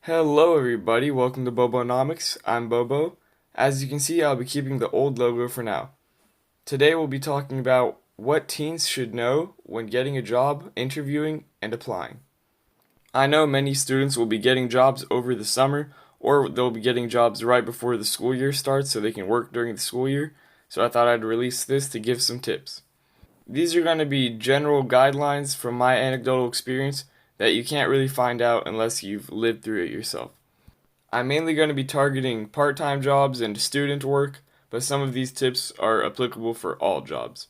Hello everybody, welcome to Bobonomics. I'm Bobo. As you can see, I'll be keeping the old logo for now. Today we'll be talking about what teens should know when getting a job, interviewing, and applying. I know many students will be getting jobs over the summer, or they'll be getting jobs right before the school year starts so they can work during the school year, so I thought I'd release this to give some tips. These are going to be general guidelines from my anecdotal experience that you can't really find out unless you've lived through it yourself. I'm mainly going to be targeting part-time jobs and student work, but some of these tips are applicable for all jobs.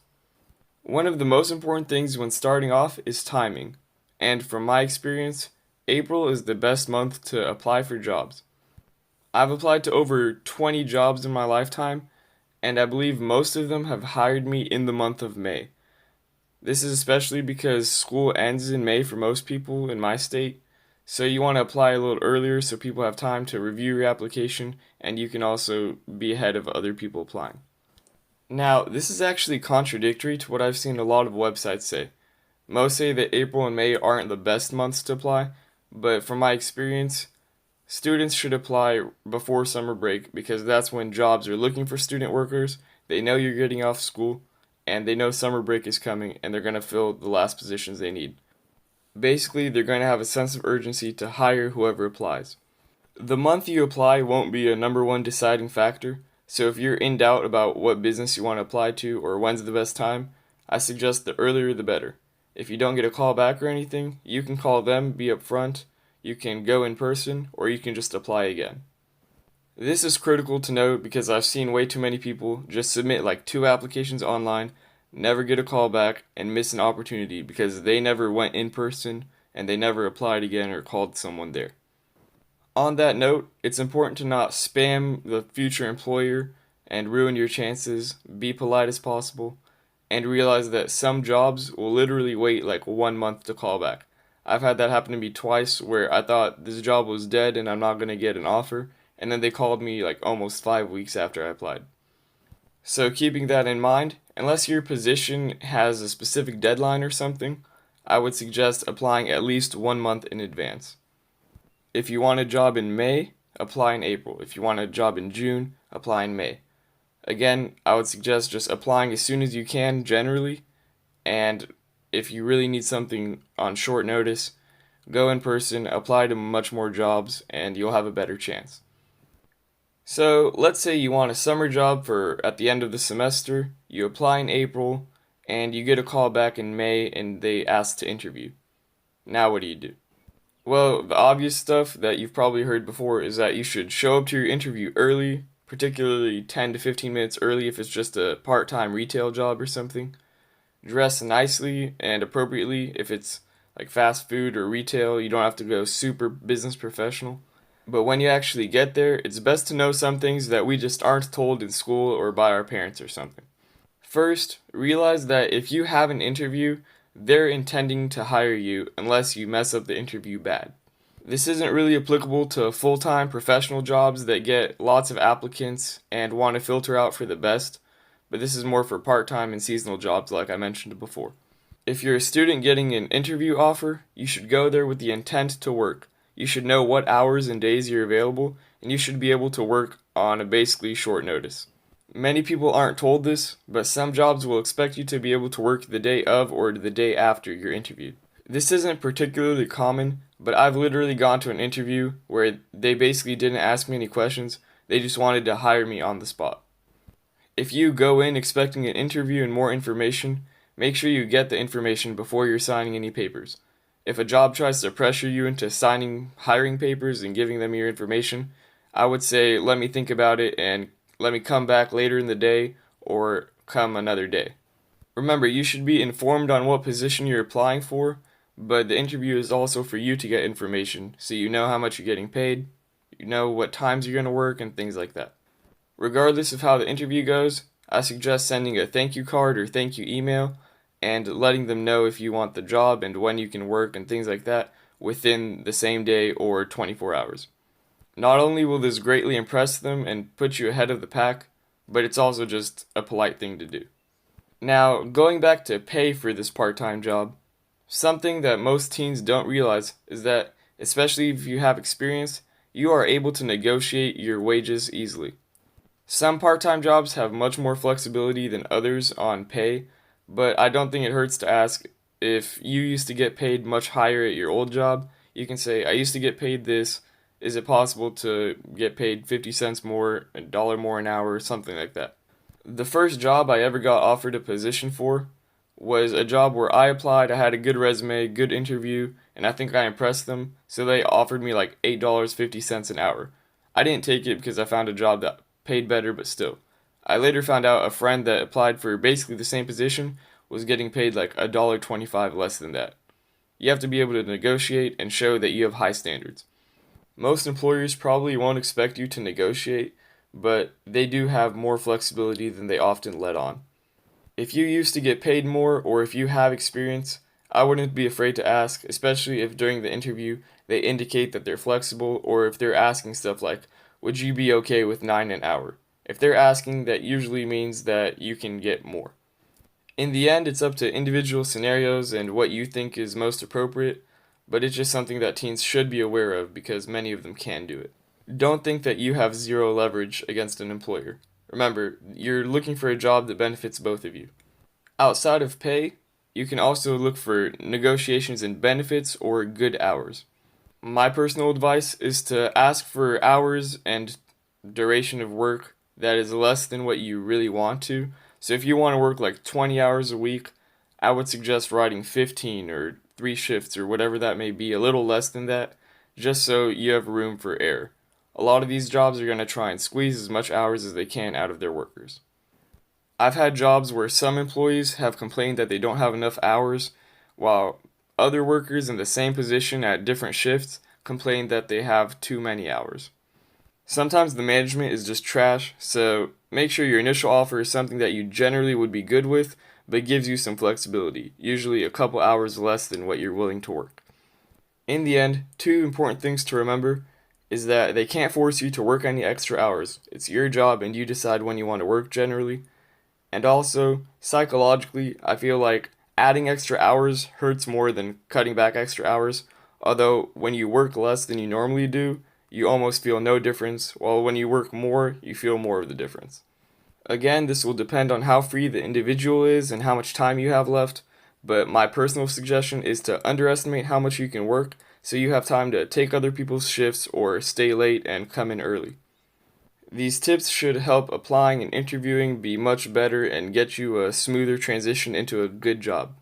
One of the most important things when starting off is timing, and from my experience, April is the best month to apply for jobs. I've applied to over 20 jobs in my lifetime, and I believe most of them have hired me in the month of May. This is especially because school ends in May for most people in my state, so you want to apply a little earlier so people have time to review your application and you can also be ahead of other people applying. Now, this is actually contradictory to what I've seen a lot of websites say. Most say that April and May aren't the best months to apply, but from my experience, students should apply before summer break because that's when jobs are looking for student workers, they know you're getting off school, and they know summer break is coming and they're going to fill the last positions they need. Basically, they're going to have a sense of urgency to hire whoever applies. The month you apply won't be a number one deciding factor, so if you're in doubt about what business you want to apply to or when's the best time, I suggest the earlier the better. If you don't get a call back or anything, you can call them, be upfront, you can go in person, or you can just apply again. This is critical to note because I've seen way too many people just submit like 2 applications online, never get a call back, and miss an opportunity because they never went in person and they never applied again or called someone there. On that note, it's important to not spam the future employer and ruin your chances, be polite as possible, and realize that some jobs will literally wait like 1 month to call back. I've had that happen to me twice where I thought this job was dead and I'm not going to get an offer, and then they called me like almost 5 weeks after I applied. So keeping that in mind, unless your position has a specific deadline or something, I would suggest applying at least 1 month in advance. If you want a job in May, apply in April. If you want a job in June, apply in May. Again, I would suggest just applying as soon as you can generally, and if you really need something on short notice, go in person, apply to much more jobs, and you'll have a better chance. So let's say you want a summer job for at the end of the semester, you apply in April, and you get a call back in May and they ask to interview. Now what do you do? Well, the obvious stuff that you've probably heard before is that you should show up to your interview early, particularly 10 to 15 minutes early if it's just a part-time retail job or something. Dress nicely and appropriately if it's like fast food or retail, you don't have to go super business professional. But when you actually get there, it's best to know some things that we just aren't told in school or by our parents or something. First, realize that if you have an interview, they're intending to hire you unless you mess up the interview bad. This isn't really applicable to full-time professional jobs that get lots of applicants and want to filter out for the best, but this is more for part-time and seasonal jobs like I mentioned before. If you're a student getting an interview offer, you should go there with the intent to work. You should know what hours and days you're available, and you should be able to work on a basically short notice. Many people aren't told this, but some jobs will expect you to be able to work the day of or the day after you're interviewed. This isn't particularly common, but I've literally gone to an interview where they basically didn't ask me any questions, they just wanted to hire me on the spot. If you go in expecting an interview and more information, make sure you get the information before you're signing any papers. If a job tries to pressure you into signing hiring papers and giving them your information, I would say let me think about it and let me come back later in the day or come another day. Remember, you should be informed on what position you're applying for, but the interview is also for you to get information so you know how much you're getting paid, you know what times you're going to work, and things like that. Regardless of how the interview goes, I suggest sending a thank you card or thank you email and letting them know if you want the job and when you can work and things like that within the same day or 24 hours. Not only will this greatly impress them and put you ahead of the pack, but it's also just a polite thing to do. Now, going back to pay for this part-time job, something that most teens don't realize is that Especially if you have experience, you are able to negotiate your wages easily. Some part-time jobs have much more flexibility than others on pay, but I don't think it hurts to ask if you used to get paid much higher at your old job. You can say, I used to get paid this. Is it possible to get paid 50 cents more, a dollar more an hour, something like that? The first job I ever got offered a position for was a job where I applied. I had a good resume, good interview, and I think I impressed them. So they offered me like $8.50 an hour. I didn't take it because I found a job that paid better, but still. I later found out a friend that applied for basically the same position was getting paid like $1.25 less than that. You have to be able to negotiate and show that you have high standards. Most employers probably won't expect you to negotiate, but they do have more flexibility than they often let on. If you used to get paid more or if you have experience, I wouldn't be afraid to ask, especially if during the interview they indicate that they're flexible or if they're asking stuff like, would you be okay with 9 an hour? If they're asking, that usually means that you can get more. In the end, it's up to individual scenarios and what you think is most appropriate, but it's just something that teens should be aware of because many of them can do it. Don't think that you have zero leverage against an employer. Remember, you're looking for a job that benefits both of you. Outside of pay, you can also look for negotiations in benefits or good hours. My personal advice is to ask for hours and duration of work that is less than what you really want to. So if you want to work like 20 hours a week, I would suggest writing 15 or 3 shifts or whatever that may be, a little less than that, just so you have room for error. A lot of these jobs are going to try and squeeze as much hours as they can out of their workers. I've had jobs where some employees have complained that they don't have enough hours, while other workers in the same position at different shifts complain that they have too many hours. Sometimes the management is just trash, so make sure your initial offer is something that you generally would be good with, but gives you some flexibility, usually a couple hours less than what you're willing to work. In the end, two important things to remember is that they can't force you to work any extra hours. It's your job and you decide when you want to work generally. And also, psychologically, I feel like adding extra hours hurts more than cutting back extra hours. Although, when you work less than you normally do, you almost feel no difference, while when you work more, you feel more of the difference. Again, this will depend on how free the individual is and how much time you have left, but my personal suggestion is to underestimate how much you can work so you have time to take other people's shifts or stay late and come in early. These tips should help applying and interviewing be much better and get you a smoother transition into a good job.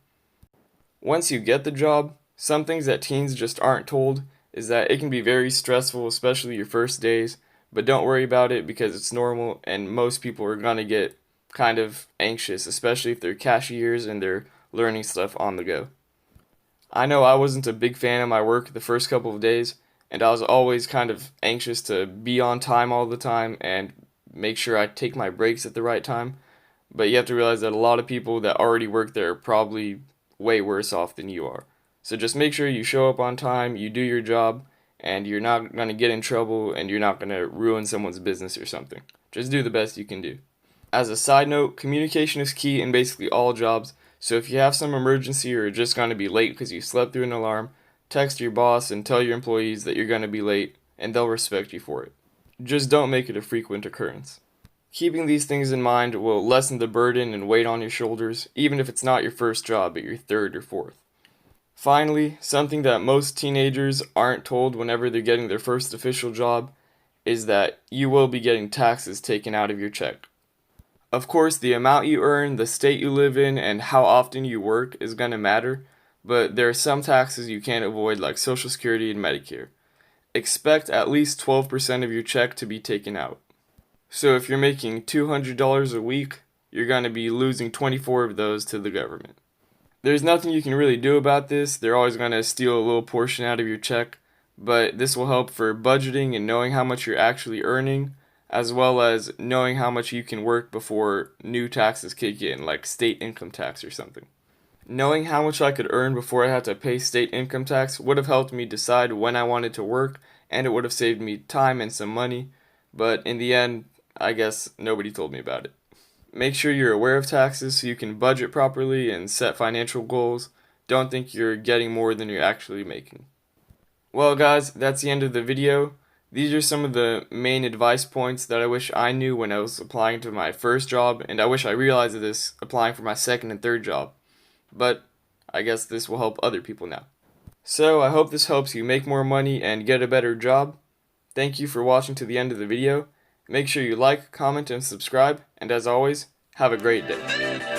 Once you get the job, some things that teens just aren't told is that it can be very stressful, especially your first days, but don't worry about it because it's normal and most people are gonna get kind of anxious, especially if they're cashiers and they're learning stuff on the go. I know I wasn't a big fan of my work the first couple of days, and I was always kind of anxious to be on time all the time and make sure I take my breaks at the right time. But you have to realize that a lot of people that already work there are probably way worse off than you are. So just make sure you show up on time, you do your job, and you're not going to get in trouble and you're not going to ruin someone's business or something. Just do the best you can do. As a side note, communication is key in basically all jobs, so if you have some emergency or are just going to be late because you slept through an alarm, text your boss and tell your employees that you're going to be late, and they'll respect you for it. Just don't make it a frequent occurrence. Keeping these things in mind will lessen the burden and weight on your shoulders, even if it's not your first job, but your third or fourth. Finally, something that most teenagers aren't told whenever they're getting their first official job is that you will be getting taxes taken out of your check. Of course, the amount you earn, the state you live in, and how often you work is going to matter, but there are some taxes you can't avoid like Social Security and Medicare. Expect at least 12% of your check to be taken out. So if you're making $200 a week, you're going to be losing 24 of those to the government. There's nothing you can really do about this. They're always going to steal a little portion out of your check, but this will help for budgeting and knowing how much you're actually earning, as well as knowing how much you can work before new taxes kick in, like state income tax or something. Knowing how much I could earn before I had to pay state income tax would have helped me decide when I wanted to work, and it would have saved me time and some money, but in the end, I guess nobody told me about it. Make sure you're aware of taxes so you can budget properly and set financial goals. Don't think you're getting more than you're actually making. Well, guys, that's the end of the video. These are some of the main advice points that I wish I knew when I was applying to my first job, and I wish I realized this applying for my second and third job. But I guess this will help other people now. So I hope this helps you make more money and get a better job. Thank you for watching to the end of the video. Make sure you like, comment, and subscribe, and as always, have a great day.